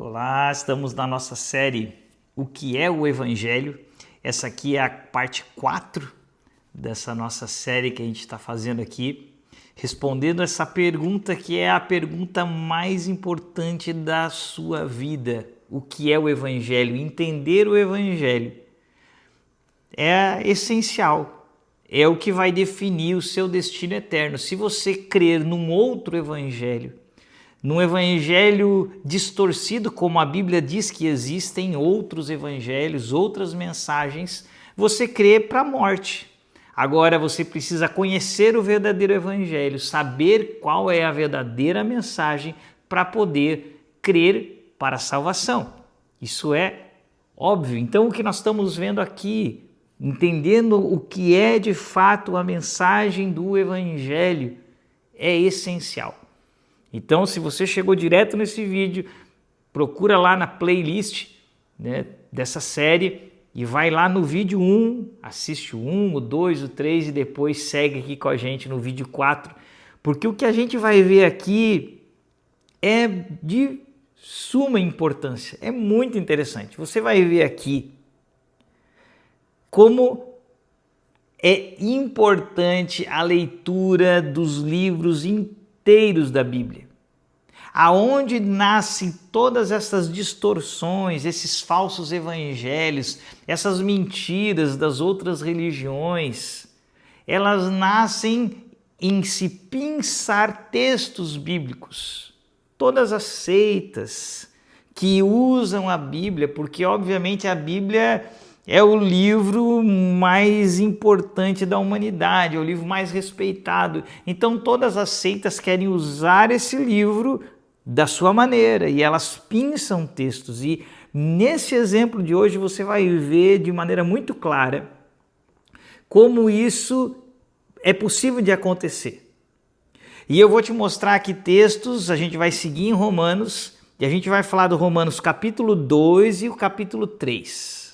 Olá, estamos na nossa série O que é o Evangelho? Essa aqui é a parte 4 dessa nossa série que a gente está fazendo aqui, respondendo essa pergunta que é a pergunta mais importante da sua vida. O que é o Evangelho? Entender o Evangelho é essencial, é o que vai definir o seu destino eterno. Se você crer num outro Evangelho, num evangelho distorcido, como a Bíblia diz que existem outros evangelhos, outras mensagens, você crê para a morte. Agora você precisa conhecer o verdadeiro evangelho, saber qual é a verdadeira mensagem para poder crer para a salvação. Isso é óbvio. Então o que nós estamos vendo aqui, entendendo o que é de fato a mensagem do evangelho, é essencial. Então, se você chegou direto nesse vídeo, procura lá na playlist, dessa série e vai lá no vídeo 1, assiste o 1, o 2, o 3 e depois segue aqui com a gente no vídeo 4, porque o que a gente vai ver aqui é de suma importância, é muito interessante. Você vai ver aqui como é importante a leitura dos livros inteiros da Bíblia, aonde nascem todas essas distorções, esses falsos evangelhos, essas mentiras das outras religiões. Elas nascem em se pensar textos bíblicos. Todas as seitas que usam a Bíblia, porque obviamente a Bíblia é o livro mais importante da humanidade, é o livro mais respeitado. Então todas as seitas querem usar esse livro da sua maneira e elas pinçam textos. E nesse exemplo de hoje você vai ver de maneira muito clara como isso é possível de acontecer. E eu vou te mostrar aqui textos, a gente vai seguir em Romanos e a gente vai falar do Romanos capítulo 2 e o capítulo 3.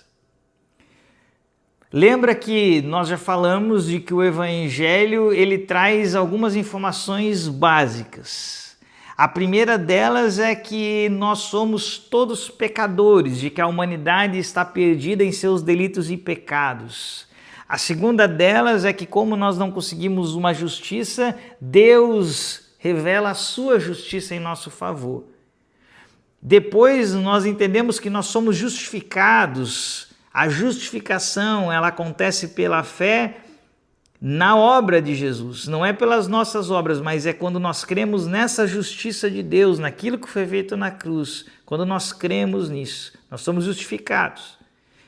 Lembra que nós já falamos de que o Evangelho ele traz algumas informações básicas. A primeira delas é que nós somos todos pecadores, de que a humanidade está perdida em seus delitos e pecados. A segunda delas é que como nós não conseguimos uma justiça, Deus revela a sua justiça em nosso favor. Depois nós entendemos que nós somos justificados. A justificação, ela acontece pela fé na obra de Jesus. Não é pelas nossas obras, mas é quando nós cremos nessa justiça de Deus, naquilo que foi feito na cruz. Quando nós cremos nisso, nós somos justificados.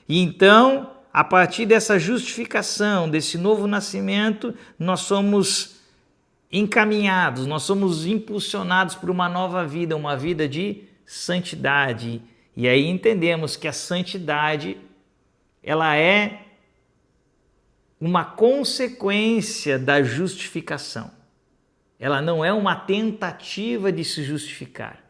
E então, a partir dessa justificação, desse novo nascimento, nós somos encaminhados, nós somos impulsionados por uma nova vida, uma vida de santidade. E aí entendemos que a santidade ela é uma consequência da justificação. Ela não é uma tentativa de se justificar.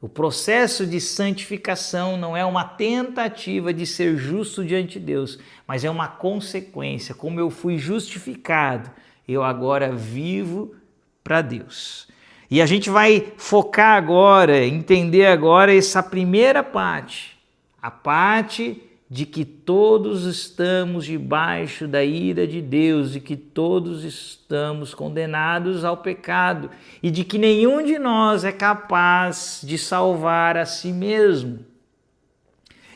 O processo de santificação não é uma tentativa de ser justo diante de Deus, mas é uma consequência. Como eu fui justificado, eu agora vivo para Deus. E a gente vai focar agora, entender agora essa primeira parte, a parte de que todos estamos debaixo da ira de Deus e que todos estamos condenados ao pecado e de que nenhum de nós é capaz de salvar a si mesmo.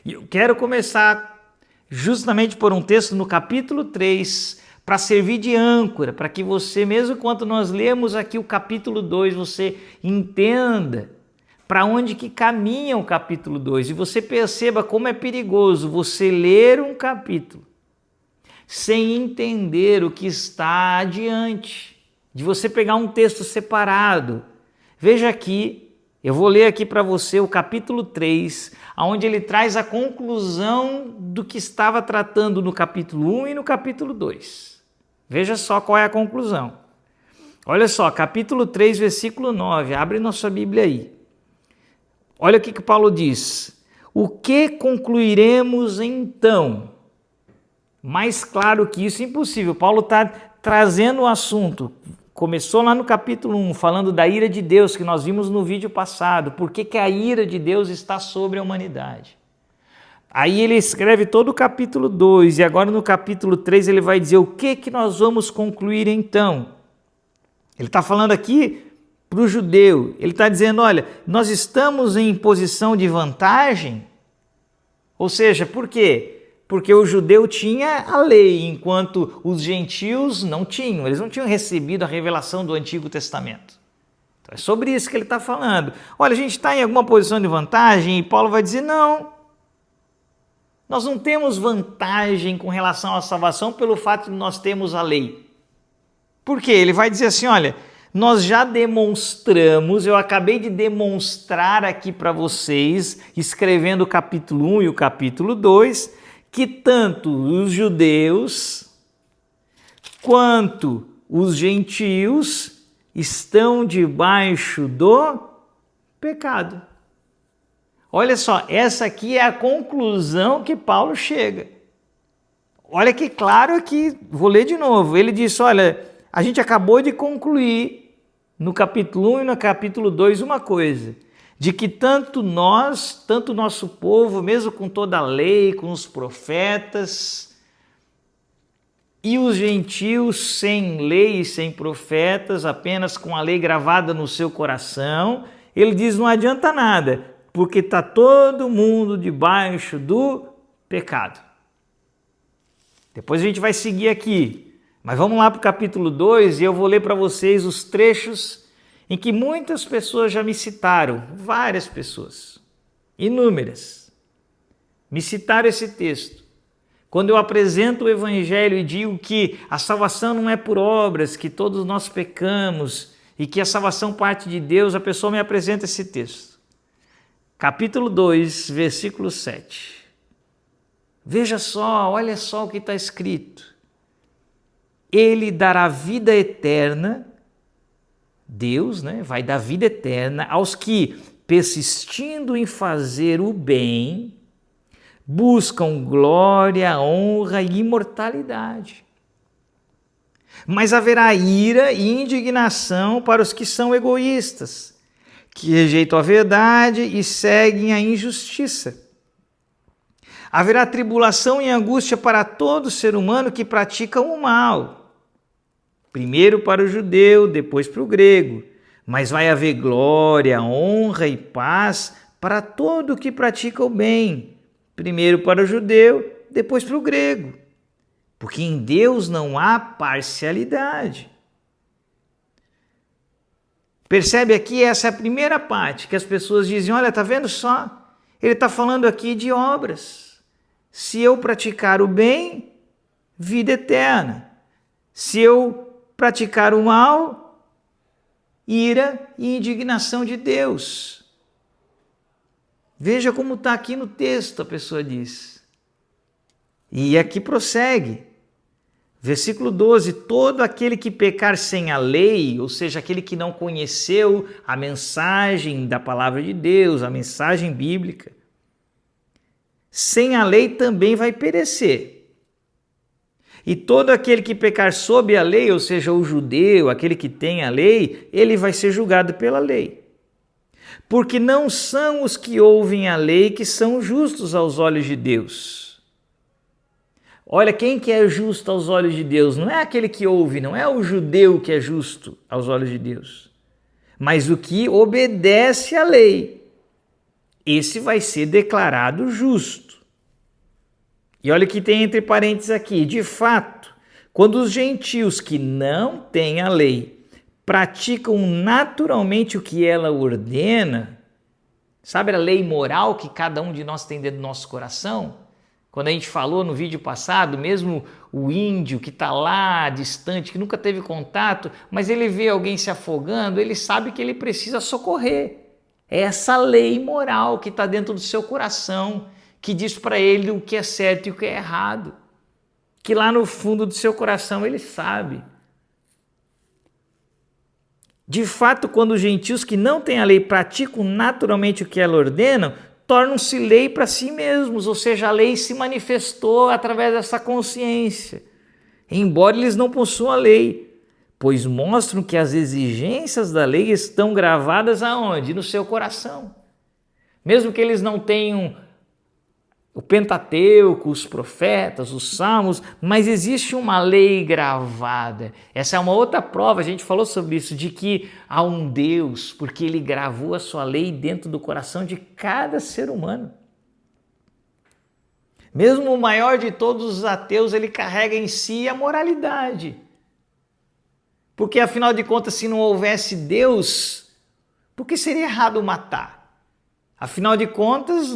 E eu quero começar justamente por um texto no capítulo 3 para servir de âncora, para que você, mesmo quando nós lemos aqui o capítulo 2, você entenda para onde que caminha o capítulo 2 e você perceba como é perigoso você ler um capítulo sem entender o que está adiante, de você pegar um texto separado. Veja aqui, eu vou ler aqui para você o capítulo 3, onde ele traz a conclusão do que estava tratando no capítulo 1 e no capítulo 2. Veja só qual é a conclusão. Olha só, capítulo 3, versículo 9, abre nossa Bíblia aí. Olha o que Paulo diz. O que concluiremos então? Mais claro que isso, impossível. Paulo está trazendo o assunto. começou lá no capítulo 1, falando da ira de Deus, que nós vimos no vídeo passado. Por que a ira de Deus está sobre a humanidade? Aí ele escreve todo o capítulo 2, e agora no capítulo 3 ele vai dizer o que nós vamos concluir então. Ele está falando aqui para o judeu, ele está dizendo, olha, nós estamos em posição de vantagem, ou seja, por quê? Porque o judeu tinha a lei, enquanto os gentios não tinham, eles não tinham recebido a revelação do Antigo Testamento. Então é sobre isso que ele está falando. Olha, a gente está em alguma posição de vantagem, e Paulo vai dizer, não, nós não temos vantagem com relação à salvação pelo fato de nós termos a lei. Por quê? Ele vai dizer assim, olha, nós já demonstramos, eu acabei de demonstrar aqui para vocês, escrevendo o capítulo 1 e o capítulo 2, que tanto os judeus quanto os gentios estão debaixo do pecado. Olha só, essa aqui é a conclusão que Paulo chega. Olha que claro aqui, vou ler de novo. Ele diz, olha, a gente acabou de concluir no capítulo 1 e no capítulo 2 uma coisa, de que tanto nós, tanto o nosso povo, mesmo com toda a lei, com os profetas, e os gentios sem lei e sem profetas, apenas com a lei gravada no seu coração, ele diz, não adianta nada, porque está todo mundo debaixo do pecado. Depois a gente vai seguir aqui, mas vamos lá para o capítulo 2 e eu vou ler para vocês os trechos em que muitas pessoas já me citaram, várias pessoas, inúmeras, me citaram esse texto. Quando eu apresento o Evangelho e digo que a salvação não é por obras, que todos nós pecamos e que a salvação parte de Deus, a pessoa me apresenta esse texto. Capítulo 2, versículo 7. Veja só, olha só o que está escrito. Ele dará vida eterna, Deus, vai dar vida eterna aos que, persistindo em fazer o bem, buscam glória, honra e imortalidade. Mas haverá ira e indignação para os que são egoístas, que rejeitam a verdade e seguem a injustiça. Haverá tribulação e angústia para todo ser humano que pratica o mal. Primeiro para o judeu, depois para o grego. Mas vai haver glória, honra e paz para todo que pratica o bem. Primeiro para o judeu, depois para o grego. Porque em Deus não há parcialidade. Percebe aqui, essa é a primeira parte, que as pessoas dizem, olha, está vendo só? Ele está falando aqui de obras. Se eu praticar o bem, vida eterna. Se eu praticar o mal, ira e indignação de Deus. Veja como está aqui no texto, a pessoa diz. E aqui prossegue. Versículo 12, todo aquele que pecar sem a lei, ou seja, aquele que não conheceu a mensagem da palavra de Deus, a mensagem bíblica, sem a lei também vai perecer. E todo aquele que pecar sob a lei, ou seja, o judeu, aquele que tem a lei, ele vai ser julgado pela lei. Porque não são os que ouvem a lei que são justos aos olhos de Deus. Olha, quem que é justo aos olhos de Deus? Não é aquele que ouve, não é o judeu que é justo aos olhos de Deus, mas o que obedece à lei. Esse vai ser declarado justo. E olha o que tem entre parênteses aqui. De fato, quando os gentios que não têm a lei praticam naturalmente o que ela ordena, sabe a lei moral que cada um de nós tem dentro do nosso coração? Quando a gente falou no vídeo passado, mesmo o índio que está lá distante, que nunca teve contato, mas ele vê alguém se afogando, ele sabe que ele precisa socorrer. É essa lei moral que está dentro do seu coração, que diz para ele o que é certo e o que é errado. Que lá no fundo do seu coração ele sabe. De fato, quando os gentios que não têm a lei praticam naturalmente o que ela ordena, tornam-se lei para si mesmos, ou seja, a lei se manifestou através dessa consciência, embora eles não possuam a lei, pois mostram que as exigências da lei estão gravadas aonde? No seu coração. Mesmo que eles não tenham o Pentateuco, os profetas, os salmos, mas existe uma lei gravada. Essa é uma outra prova, a gente falou sobre isso, de que há um Deus, porque ele gravou a sua lei dentro do coração de cada ser humano. Mesmo o maior de todos os ateus, ele carrega em si a moralidade. Porque afinal de contas, se não houvesse Deus, por que seria errado matar? Afinal de contas,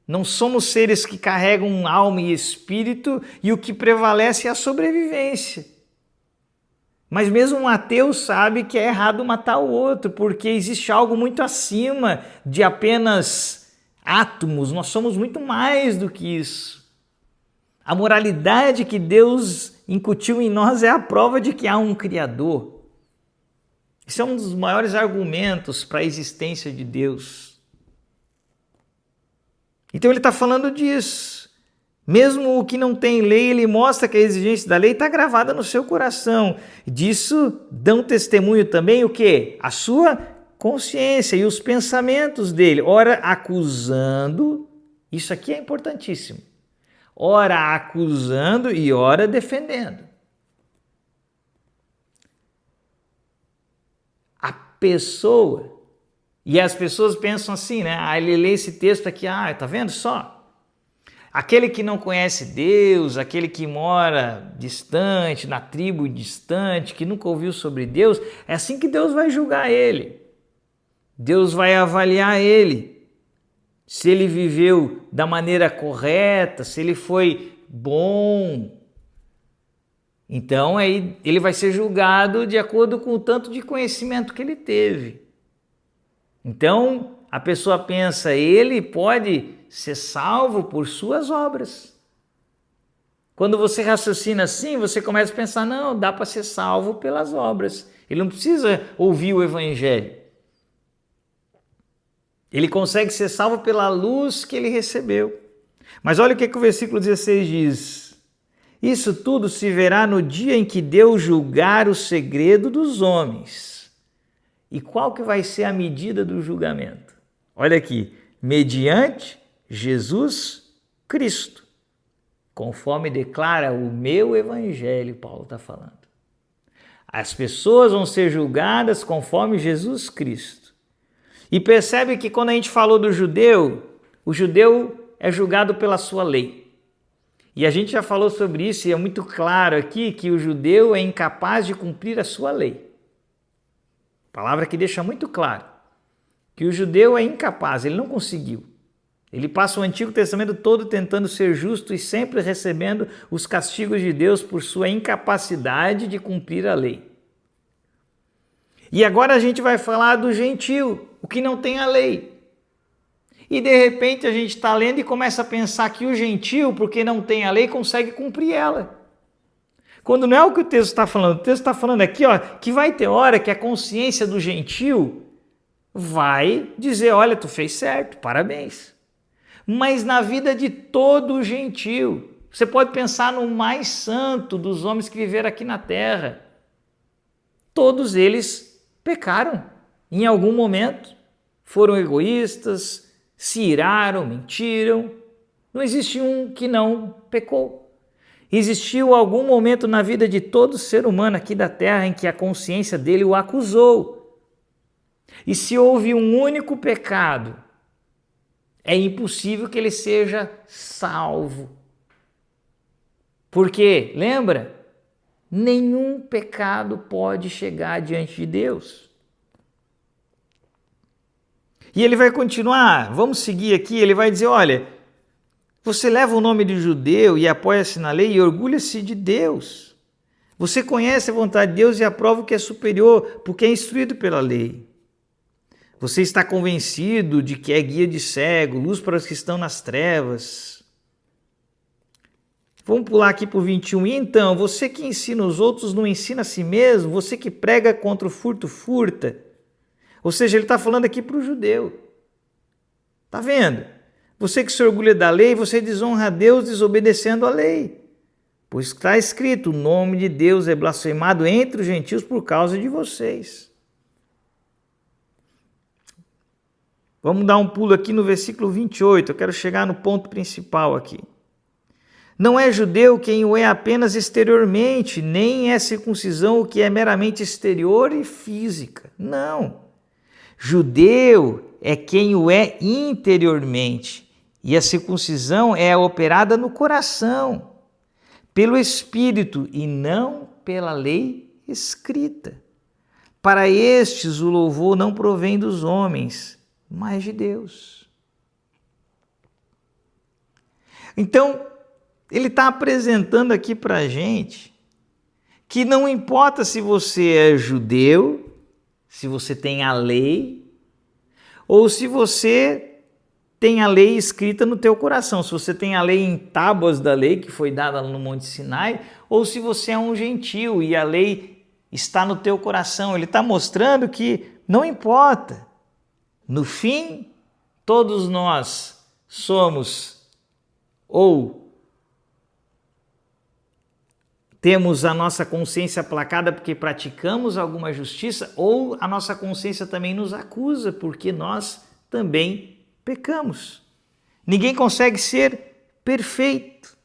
não somos seres que carregam alma e espírito e o que prevalece é a sobrevivência. Mas mesmo um ateu sabe que é errado matar o outro, porque existe algo muito acima de apenas átomos, nós somos muito mais do que isso. A moralidade que Deus incutiu em nós é a prova de que há um Criador. Isso é um dos maiores argumentos para a existência de Deus. Então ele está falando disso. Mesmo o que não tem lei, ele mostra que a exigência da lei está gravada no seu coração. Disso dão testemunho também o quê? A sua consciência e os pensamentos dele. Ora acusando, isso aqui é importantíssimo. Ora acusando e ora defendendo. A pessoa... E as pessoas pensam assim, né? Ele lê esse texto aqui, tá vendo só? Aquele que não conhece Deus, aquele que mora distante, na tribo distante, que nunca ouviu sobre Deus, é assim que Deus vai julgar ele. Deus vai avaliar ele. Se ele viveu da maneira correta, se ele foi bom. Então aí ele vai ser julgado de acordo com o tanto de conhecimento que ele teve. Então, a pessoa pensa, ele pode ser salvo por suas obras. Quando você raciocina assim, você começa a pensar, não, dá para ser salvo pelas obras. Ele não precisa ouvir o evangelho. Ele consegue ser salvo pela luz que ele recebeu. Mas olha o que o versículo 16 diz. Isso tudo se verá no dia em que Deus julgar o segredo dos homens. E qual que vai ser a medida do julgamento? Olha aqui, mediante Jesus Cristo, conforme declara o meu evangelho, Paulo está falando. As pessoas vão ser julgadas conforme Jesus Cristo. E percebe que quando a gente falou do judeu, o judeu é julgado pela sua lei. E a gente já falou sobre isso e é muito claro aqui que o judeu é incapaz de cumprir a sua lei. Palavra que deixa muito claro que o judeu é incapaz, ele não conseguiu. Ele passa o Antigo Testamento todo tentando ser justo e sempre recebendo os castigos de Deus por sua incapacidade de cumprir a lei. E agora a gente vai falar do gentio, o que não tem a lei. E de repente a gente está lendo e começa a pensar que o gentio, porque não tem a lei, consegue cumprir ela. Quando não é o que o texto está falando, o texto está falando aqui, que vai ter hora que a consciência do gentio vai dizer, olha, tu fez certo, parabéns. Mas na vida de todo gentio, você pode pensar no mais santo dos homens que viveram aqui na terra. Todos eles pecaram em algum momento, foram egoístas, se iraram, mentiram. Não existe um que não pecou. Existiu algum momento na vida de todo ser humano aqui da terra em que a consciência dele o acusou. E se houve um único pecado, é impossível que ele seja salvo. Porque, lembra? Nenhum pecado pode chegar diante de Deus. E ele vai continuar, vamos seguir aqui, ele vai dizer, olha, você leva o nome de judeu e apoia-se na lei e orgulha-se de Deus. Você conhece a vontade de Deus e aprova o que é superior, porque é instruído pela lei. Você está convencido de que é guia de cego, luz para os que estão nas trevas. Vamos pular aqui para o 21. E então, você que ensina os outros não ensina a si mesmo? Você que prega contra o furto, furta? Ou seja, ele está falando aqui para o judeu. Está vendo? Você que se orgulha da lei, você desonra a Deus desobedecendo a lei. Pois está escrito, o nome de Deus é blasfemado entre os gentios por causa de vocês. Vamos dar um pulo aqui no versículo 28, eu quero chegar no ponto principal aqui. Não é judeu quem o é apenas exteriormente, nem é circuncisão o que é meramente exterior e física. Não. Judeu é quem o é interiormente, e a circuncisão é operada no coração, pelo Espírito e não pela lei escrita. Para estes o louvor não provém dos homens, mas de Deus. Então, ele está apresentando aqui para a gente que não importa se você é judeu, se você tem a lei, ou se você tem a lei escrita no teu coração, se você tem a lei em tábuas da lei que foi dada no Monte Sinai, ou se você é um gentio e a lei está no teu coração. Ele está mostrando que não importa. No fim, todos nós somos ou temos a nossa consciência aplacada porque praticamos alguma justiça, ou a nossa consciência também nos acusa porque nós também pecamos. Ninguém consegue ser perfeito.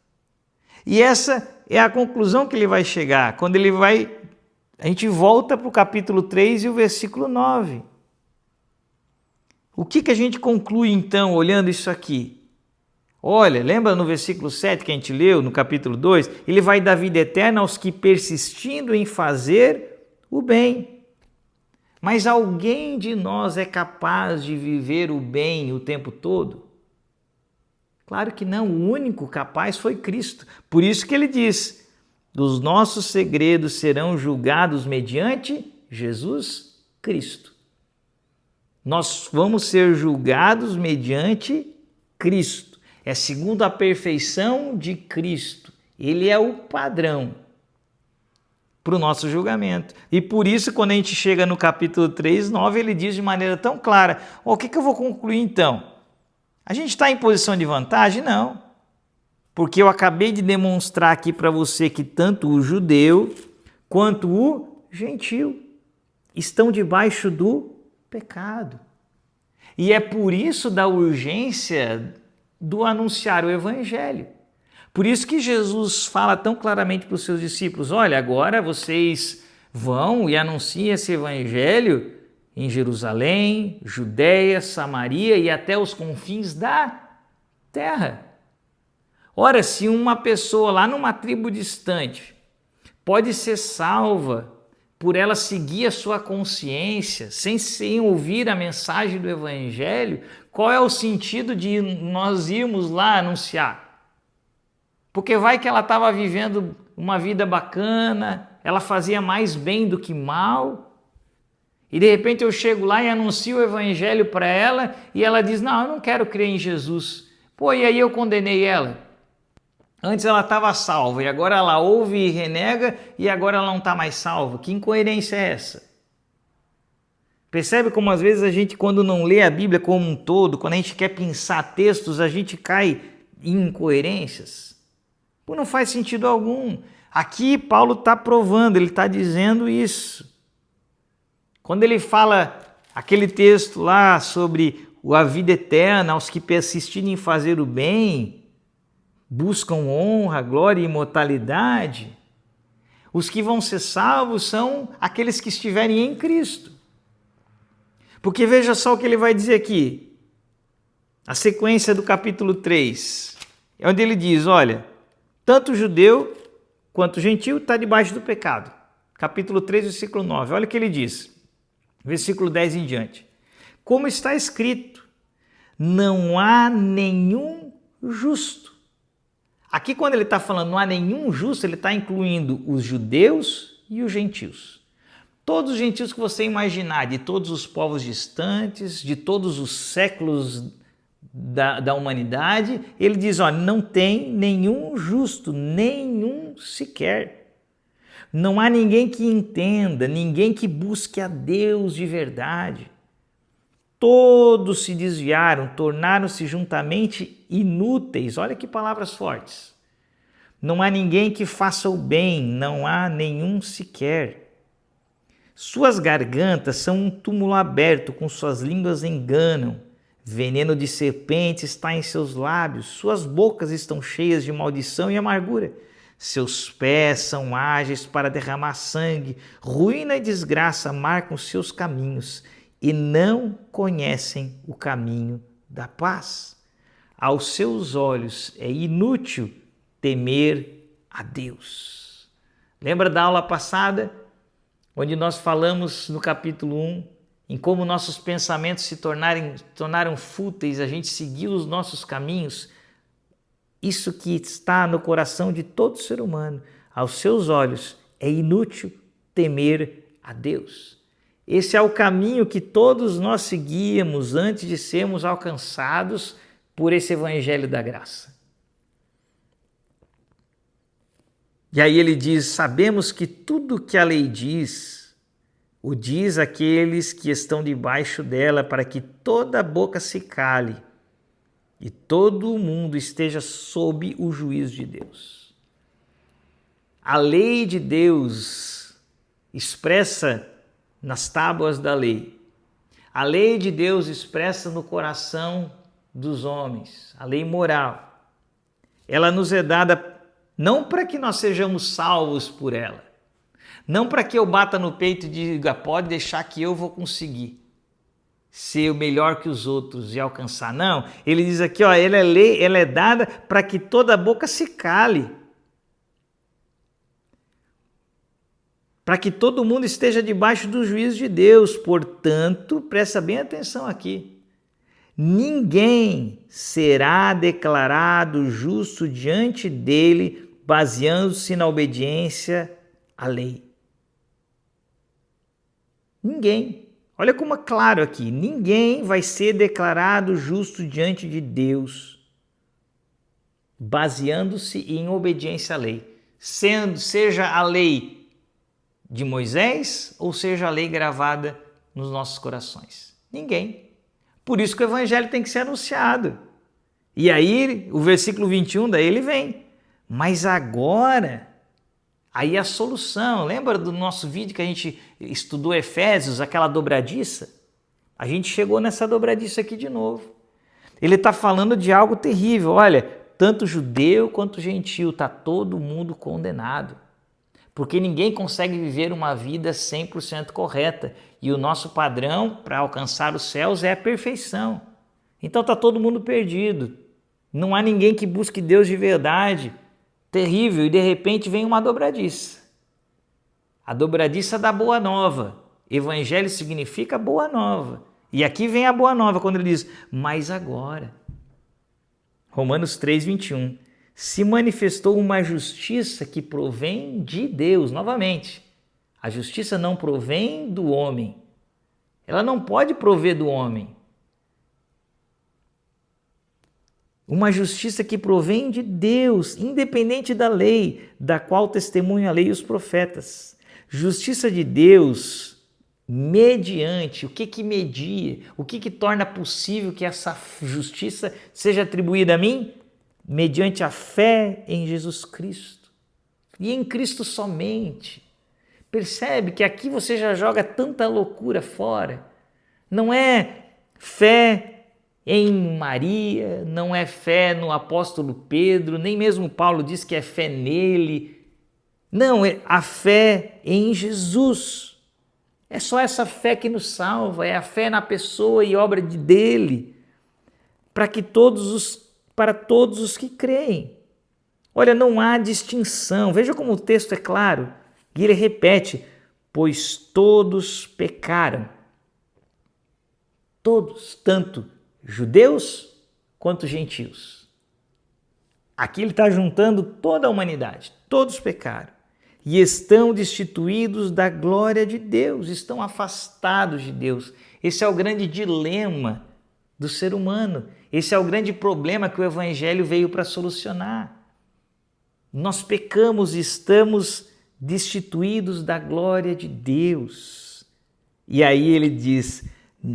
E essa é a conclusão que ele vai chegar, quando a gente volta para o capítulo 3 e o versículo 9. O que a gente conclui então, olhando isso aqui? Olha, lembra no versículo 7 que a gente leu, no capítulo 2? Ele vai dar vida eterna aos que persistindo em fazer o bem. Mas alguém de nós é capaz de viver o bem o tempo todo? Claro que não, o único capaz foi Cristo. Por isso que ele diz, os nossos segredos serão julgados mediante Jesus Cristo. Nós vamos ser julgados mediante Cristo. É segundo a perfeição de Cristo. Ele é o padrão para o nosso julgamento. E por isso, quando a gente chega no capítulo 3, 9, ele diz de maneira tão clara, o que eu vou concluir então? A gente está em posição de vantagem? Não. Porque eu acabei de demonstrar aqui para você que tanto o judeu quanto o gentio estão debaixo do pecado. E é por isso da urgência do anunciar o evangelho. Por isso que Jesus fala tão claramente para os seus discípulos, olha, agora vocês vão e anunciem esse evangelho em Jerusalém, Judeia, Samaria e até os confins da terra. Ora, se uma pessoa lá numa tribo distante pode ser salva por ela seguir a sua consciência, sem ouvir a mensagem do evangelho, qual é o sentido de nós irmos lá anunciar? Porque vai que ela estava vivendo uma vida bacana, ela fazia mais bem do que mal, e de repente eu chego lá e anuncio o evangelho para ela, e ela diz, não, eu não quero crer em Jesus. Pô, e aí eu condenei ela. Antes ela estava salva e agora ela ouve e renega e agora ela não está mais salva. Que incoerência é essa? Percebe como às vezes a gente, quando não lê a Bíblia como um todo, quando a gente quer pensar textos, a gente cai em incoerências? Pô, não faz sentido algum. Aqui Paulo está provando, ele está dizendo isso. Quando ele fala aquele texto lá sobre a vida eterna, aos que persistirem em fazer o bem, buscam honra, glória e imortalidade, os que vão ser salvos são aqueles que estiverem em Cristo. Porque veja só o que ele vai dizer aqui, a sequência do capítulo 3, é onde ele diz, olha, tanto judeu quanto gentil está debaixo do pecado. Capítulo 3, versículo 9, olha o que ele diz, versículo 10 em diante. Como está escrito, não há nenhum justo. Aqui, quando ele está falando não há nenhum justo, ele está incluindo os judeus e os gentios. Todos os gentios que você imaginar, de todos os povos distantes, de todos os séculos da humanidade, ele diz, ó, não tem nenhum justo, nenhum sequer. Não há ninguém que entenda, ninguém que busque a Deus de verdade. Todos se desviaram, tornaram-se juntamente inúteis. Olha que palavras fortes. Não há ninguém que faça o bem, não há nenhum sequer. Suas gargantas são um túmulo aberto, com suas línguas enganam. Veneno de serpente está em seus lábios, suas bocas estão cheias de maldição e amargura. Seus pés são ágeis para derramar sangue, ruína e desgraça marcam seus caminhos e não conhecem o caminho da paz. Aos seus olhos é inútil temer a Deus. Lembra da aula passada, onde nós falamos no capítulo 1, em como nossos pensamentos se tornaram fúteis, a gente seguiu os nossos caminhos? Isso que está no coração de todo ser humano. Aos seus olhos é inútil temer a Deus. Esse é o caminho que todos nós seguíamos antes de sermos alcançados por esse evangelho da graça. E aí ele diz: sabemos que tudo que a lei diz, o diz àqueles que estão debaixo dela, para que toda boca se cale e todo o mundo esteja sob o juízo de Deus. A lei de Deus expressa nas tábuas da lei. A lei de Deus expressa no coração dos homens, a lei moral. Ela nos é dada não para que nós sejamos salvos por ela, não para que eu bata no peito e diga, pode deixar que eu vou conseguir ser o melhor que os outros e alcançar. Não, ele diz aqui, ela é dada para que toda boca se cale, para que todo mundo esteja debaixo do juízo de Deus. Portanto, presta bem atenção aqui, ninguém será declarado justo diante dele, baseando-se na obediência à lei. Ninguém. Olha como é claro aqui, ninguém vai ser declarado justo diante de Deus, baseando-se em obediência à lei, seja a lei de Moisés ou seja a lei gravada nos nossos corações. Ninguém. Por isso que o evangelho tem que ser anunciado. E aí o versículo 21 daí ele vem. Mas agora, aí a solução. Lembra do nosso vídeo que a gente estudou Efésios, aquela dobradiça? A gente chegou nessa dobradiça aqui de novo. Ele está falando de algo terrível. Olha, tanto judeu quanto gentil, está todo mundo condenado. Porque ninguém consegue viver uma vida 100% correta. E o nosso padrão para alcançar os céus é a perfeição. Então está todo mundo perdido. Não há ninguém que busque Deus de verdade. Terrível. E de repente vem uma dobradiça. A dobradiça da boa nova. Evangelho significa boa nova. E aqui vem a boa nova quando ele diz, mas agora. Romanos 3:21. Se manifestou uma justiça que provém de Deus. Novamente, a justiça não provém do homem. Ela não pode prover do homem. Uma justiça que provém de Deus, independente da lei, da qual testemunha a lei e os profetas. Justiça de Deus mediante, o que media? O que torna possível que essa justiça seja atribuída a mim? Mediante a fé em Jesus Cristo. E em Cristo somente. Percebe que aqui você já joga tanta loucura fora. Não é fé em Maria, não é fé no apóstolo Pedro, nem mesmo Paulo diz que é fé nele. Não, é a fé em Jesus. É só essa fé que nos salva, é a fé na pessoa e obra dele, para todos os que creem. Olha, não há distinção. Veja como o texto é claro. E ele repete, pois todos pecaram. Todos, tanto judeus quanto gentios. Aqui ele está juntando toda a humanidade. Todos pecaram. E estão destituídos da glória de Deus. Estão afastados de Deus. Esse é o grande dilema do ser humano. Esse é o grande problema que o evangelho veio para solucionar. Nós pecamos e estamos destituídos da glória de Deus. E aí ele diz,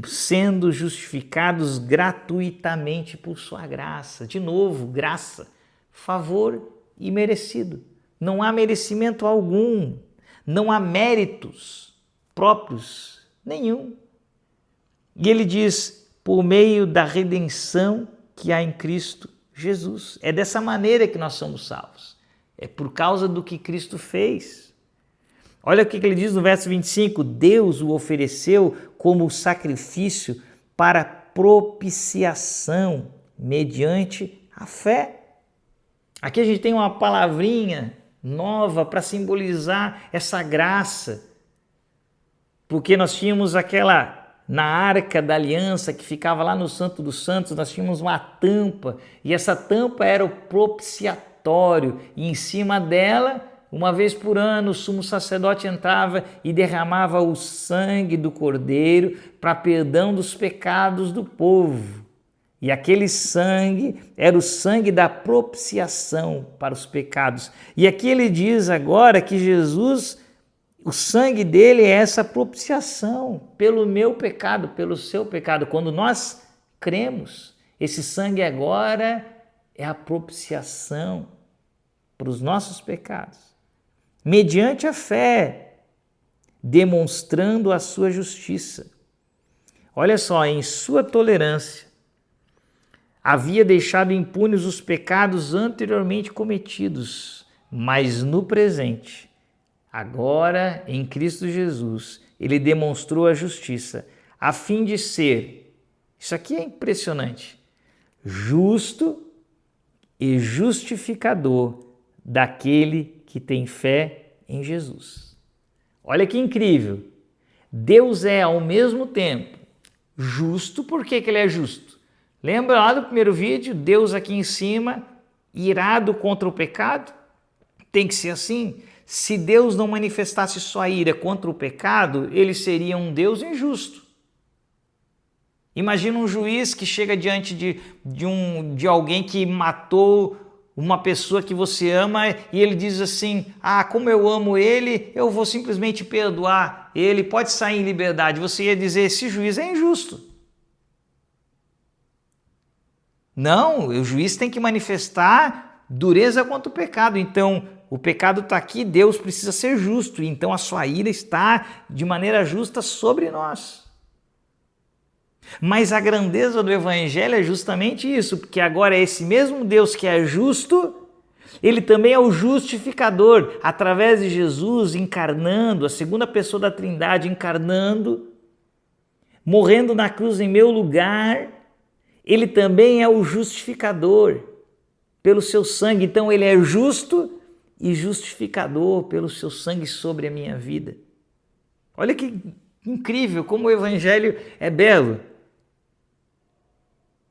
sendo justificados gratuitamente por sua graça. De novo, graça, favor imerecido. Não há merecimento algum, não há méritos próprios nenhum. E ele diz, por meio da redenção que há em Cristo Jesus. É dessa maneira que nós somos salvos. É por causa do que Cristo fez. Olha o que ele diz no verso 25, Deus o ofereceu como sacrifício para propiciação mediante a fé. Aqui a gente tem uma palavrinha nova para simbolizar essa graça, porque nós tínhamos na Arca da Aliança que ficava lá no Santo dos Santos, nós tínhamos uma tampa, e essa tampa era o propiciatório, e em cima dela, uma vez por ano, o sumo sacerdote entrava e derramava o sangue do cordeiro para perdão dos pecados do povo. E aquele sangue era o sangue da propiciação para os pecados. E aqui ele diz agora que Jesus, o sangue dele é essa propiciação pelo meu pecado, pelo seu pecado. Quando nós cremos, esse sangue agora é a propiciação para os nossos pecados. Mediante a fé, demonstrando a sua justiça. Olha só, em sua tolerância, havia deixado impunes os pecados anteriormente cometidos, mas no presente, agora em Cristo Jesus, ele demonstrou a justiça, a fim de ser, isso aqui é impressionante, justo e justificador daquele que tem fé em Jesus. Olha que incrível! Deus é ao mesmo tempo justo. Por que ele é justo? Lembra lá do primeiro vídeo? Deus aqui em cima, irado contra o pecado? Tem que ser assim. Se Deus não manifestasse sua ira contra o pecado, ele seria um Deus injusto. Imagina um juiz que chega diante de alguém que matou uma pessoa que você ama e ele diz assim, como eu amo ele, eu vou simplesmente perdoar ele, pode sair em liberdade. Você ia dizer, esse juiz é injusto. Não, o juiz tem que manifestar dureza contra o pecado. Então, o pecado está aqui, Deus precisa ser justo. Então, a sua ira está de maneira justa sobre nós. Mas a grandeza do Evangelho é justamente isso, porque agora esse mesmo Deus que é justo, ele também é o justificador, através de Jesus encarnando, a segunda pessoa da Trindade encarnando, morrendo na cruz em meu lugar, ele também é o justificador pelo seu sangue. Então ele é justo e justificador pelo seu sangue sobre a minha vida. Olha que incrível como o Evangelho é belo.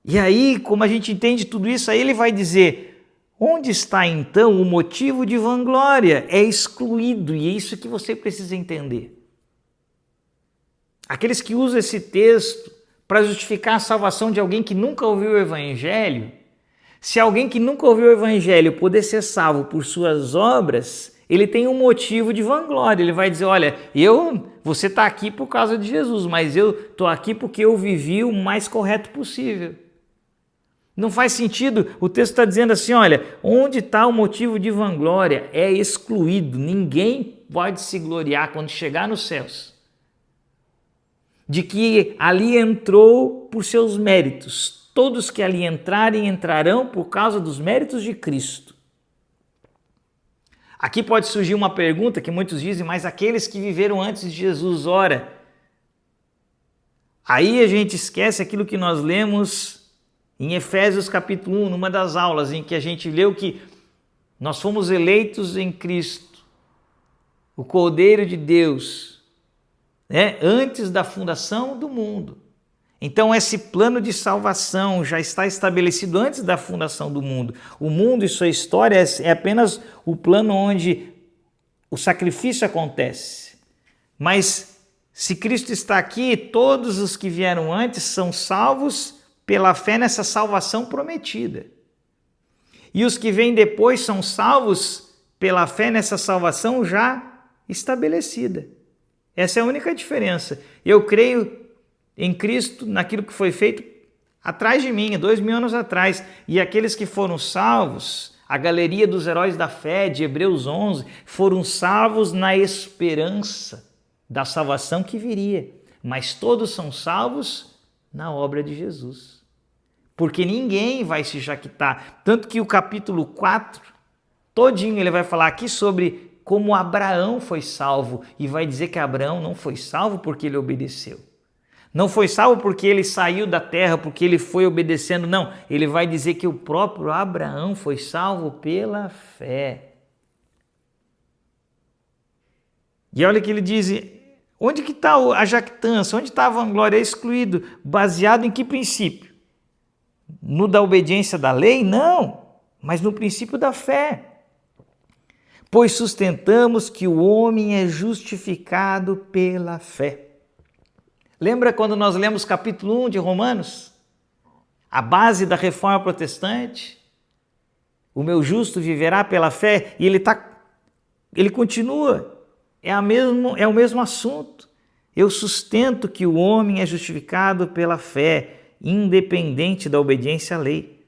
E aí, como a gente entende tudo isso, aí ele vai dizer, onde está então o motivo de vanglória? É excluído, e é isso que você precisa entender. Aqueles que usam esse texto para justificar a salvação de alguém que nunca ouviu o Evangelho, se alguém que nunca ouviu o Evangelho poder ser salvo por suas obras, ele tem um motivo de vanglória. Ele vai dizer, olha, você está aqui por causa de Jesus, mas eu estou aqui porque eu vivi o mais correto possível. Não faz sentido, o texto está dizendo assim, olha, onde está o motivo de vanglória? É excluído, ninguém pode se gloriar quando chegar nos céus de que ali entrou por seus méritos. Todos que ali entrarem, entrarão por causa dos méritos de Cristo. Aqui pode surgir uma pergunta que muitos dizem, mas aqueles que viveram antes de Jesus, ora, aí a gente esquece aquilo que nós lemos em Efésios capítulo 1, numa das aulas em que a gente leu que nós fomos eleitos em Cristo, o Cordeiro de Deus, antes da fundação do mundo. Então esse plano de salvação já está estabelecido antes da fundação do mundo. O mundo e sua história é apenas o plano onde o sacrifício acontece. Mas se Cristo está aqui, todos os que vieram antes são salvos pela fé nessa salvação prometida. E os que vêm depois são salvos pela fé nessa salvação já estabelecida. Essa é a única diferença. Eu creio em Cristo, naquilo que foi feito atrás de mim, 2000 anos atrás. E aqueles que foram salvos, a galeria dos heróis da fé de Hebreus 11, foram salvos na esperança da salvação que viria, mas todos são salvos na obra de Jesus. Porque ninguém vai se jactar, tanto que o capítulo 4, todinho ele vai falar aqui sobre como Abraão foi salvo, e vai dizer que Abraão não foi salvo porque ele obedeceu. Não foi salvo porque ele saiu da terra, porque ele foi obedecendo, não. Ele vai dizer que o próprio Abraão foi salvo pela fé. E olha que ele diz, onde que está a jactância? Onde está a vanglória? É excluído. Baseado em que princípio? No da obediência da lei? Não, mas no princípio da fé. Pois sustentamos que o homem é justificado pela fé. Lembra quando nós lemos capítulo 1 de Romanos? A base da reforma protestante? O meu justo viverá pela fé, e ele continua, é o mesmo assunto. Eu sustento que o homem é justificado pela fé, independente da obediência à lei.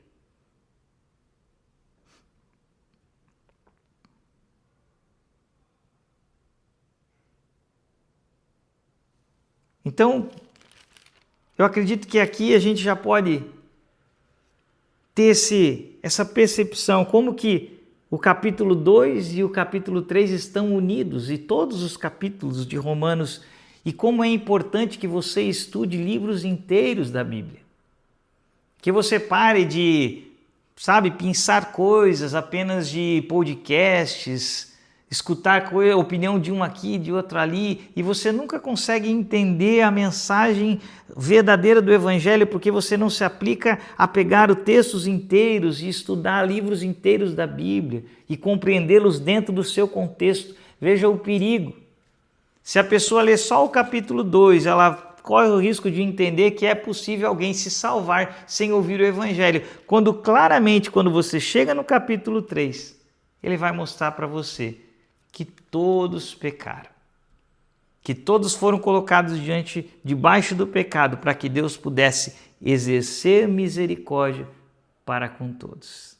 Então, eu acredito que aqui a gente já pode ter essa percepção, como que o capítulo 2 e o capítulo 3 estão unidos, e todos os capítulos de Romanos, e como é importante que você estude livros inteiros da Bíblia. Que você pare de, pensar coisas apenas de podcasts, escutar a opinião de um aqui, de outro ali, e você nunca consegue entender a mensagem verdadeira do Evangelho, porque você não se aplica a pegar os textos inteiros e estudar livros inteiros da Bíblia e compreendê-los dentro do seu contexto. Veja o perigo. Se a pessoa ler só o capítulo 2, ela corre o risco de entender que é possível alguém se salvar sem ouvir o Evangelho, quando claramente, quando você chega no capítulo 3, ele vai mostrar para você que todos pecaram, que todos foram colocados debaixo do pecado, para que Deus pudesse exercer misericórdia para com todos.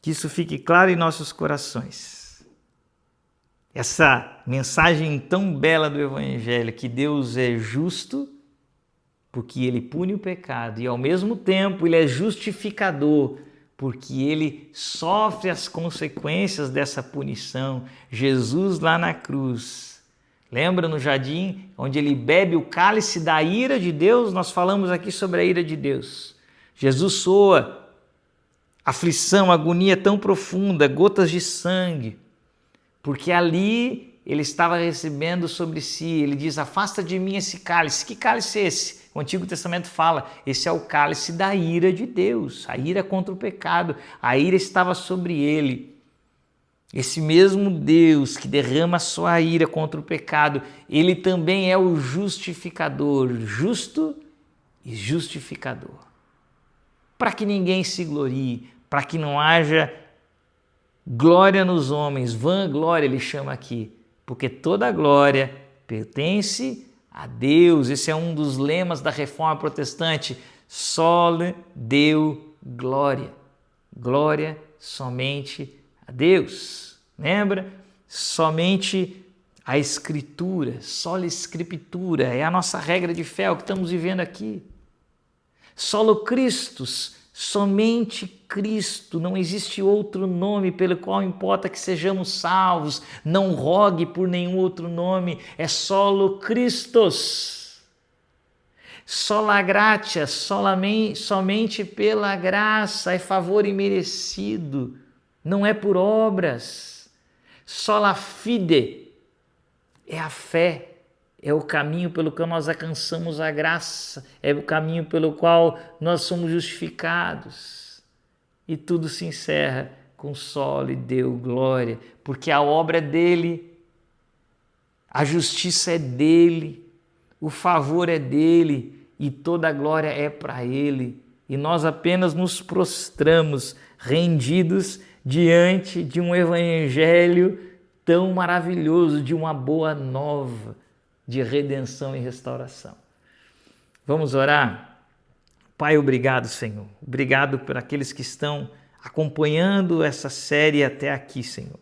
Que isso fique claro em nossos corações. Essa mensagem tão bela do Evangelho, que Deus é justo, porque Ele pune o pecado, e ao mesmo tempo Ele é justificador, porque Ele sofre as consequências dessa punição. Jesus lá na cruz, lembra no jardim, onde Ele bebe o cálice da ira de Deus? Nós falamos aqui sobre a ira de Deus. Jesus soa aflição, agonia tão profunda, gotas de sangue, porque ali Ele estava recebendo sobre si. Ele diz, afasta de mim esse cálice. Que cálice é esse? O Antigo Testamento fala, esse é o cálice da ira de Deus, a ira contra o pecado, a ira estava sobre ele. Esse mesmo Deus que derrama a sua ira contra o pecado, ele também é o justificador, justo e justificador. Para que ninguém se glorie, para que não haja glória nos homens, vanglória ele chama aqui, porque toda glória pertence a Deus. Esse é um dos lemas da reforma protestante, sole Deo glória, glória somente a Deus. Lembra? Somente a Escritura, sola Escritura, é a nossa regra de fé, é o que estamos vivendo aqui. Solo Christus, somente Cristo, não existe outro nome pelo qual importa que sejamos salvos, não rogue por nenhum outro nome, é solo Christus. Sola gratia, somente pela graça, é favor imerecido, não é por obras. Sola fide, é a fé, é o caminho pelo qual nós alcançamos a graça, é o caminho pelo qual nós somos justificados. E tudo se encerra com sole Deo glória, porque a obra é dele, a justiça é dele, o favor é dele e toda a glória é para ele. E nós apenas nos prostramos, rendidos diante de um evangelho tão maravilhoso, de uma boa nova de redenção e restauração. Vamos orar? Pai, obrigado, Senhor. Obrigado por aqueles que estão acompanhando essa série até aqui, Senhor.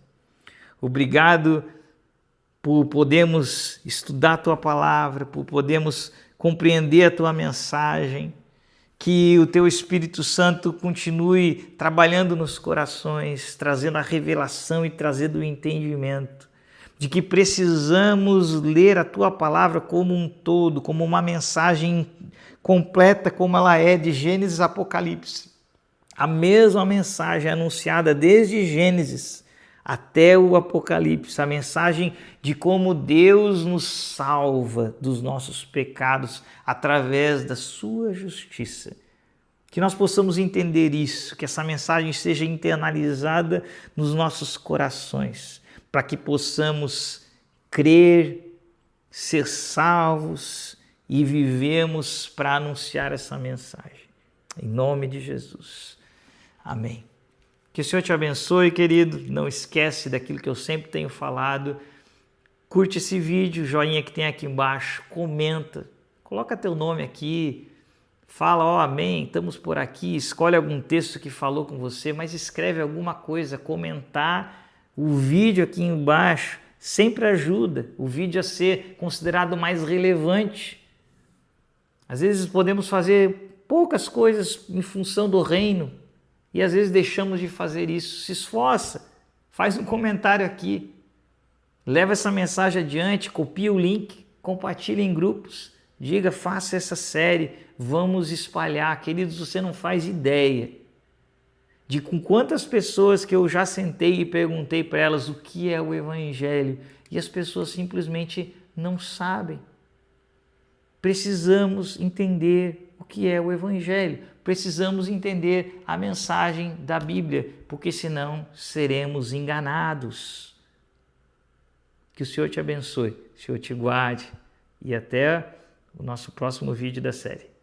Obrigado por podermos estudar a Tua palavra, por podermos compreender a Tua mensagem, que o Teu Espírito Santo continue trabalhando nos corações, trazendo a revelação e trazendo o entendimento de que precisamos ler a Tua palavra como um todo, como uma mensagem completa como ela é de Gênesis a Apocalipse. A mesma mensagem anunciada desde Gênesis até o Apocalipse, a mensagem de como Deus nos salva dos nossos pecados através da sua justiça. Que nós possamos entender isso, que essa mensagem seja internalizada nos nossos corações, para que possamos crer, ser salvos e vivemos para anunciar essa mensagem. Em nome de Jesus. Amém. Que o Senhor te abençoe, querido. Não esquece daquilo que eu sempre tenho falado. Curte esse vídeo, joinha que tem aqui embaixo, comenta, coloca teu nome aqui, fala, ó, amém, estamos por aqui, escolhe algum texto que falou com você, mas escreve alguma coisa, comentar o vídeo aqui embaixo sempre ajuda o vídeo a ser considerado mais relevante. Às vezes podemos fazer poucas coisas em função do reino e às vezes deixamos de fazer isso. Se esforça, faz um comentário aqui, leva essa mensagem adiante, copia o link, compartilha em grupos, diga, faça essa série, vamos espalhar. Queridos, você não faz ideia de com quantas pessoas que eu já sentei e perguntei para elas o que é o Evangelho e as pessoas simplesmente não sabem. Precisamos entender o que é o Evangelho, precisamos entender a mensagem da Bíblia, porque senão seremos enganados. Que o Senhor te abençoe, o Senhor te guarde e até o nosso próximo vídeo da série.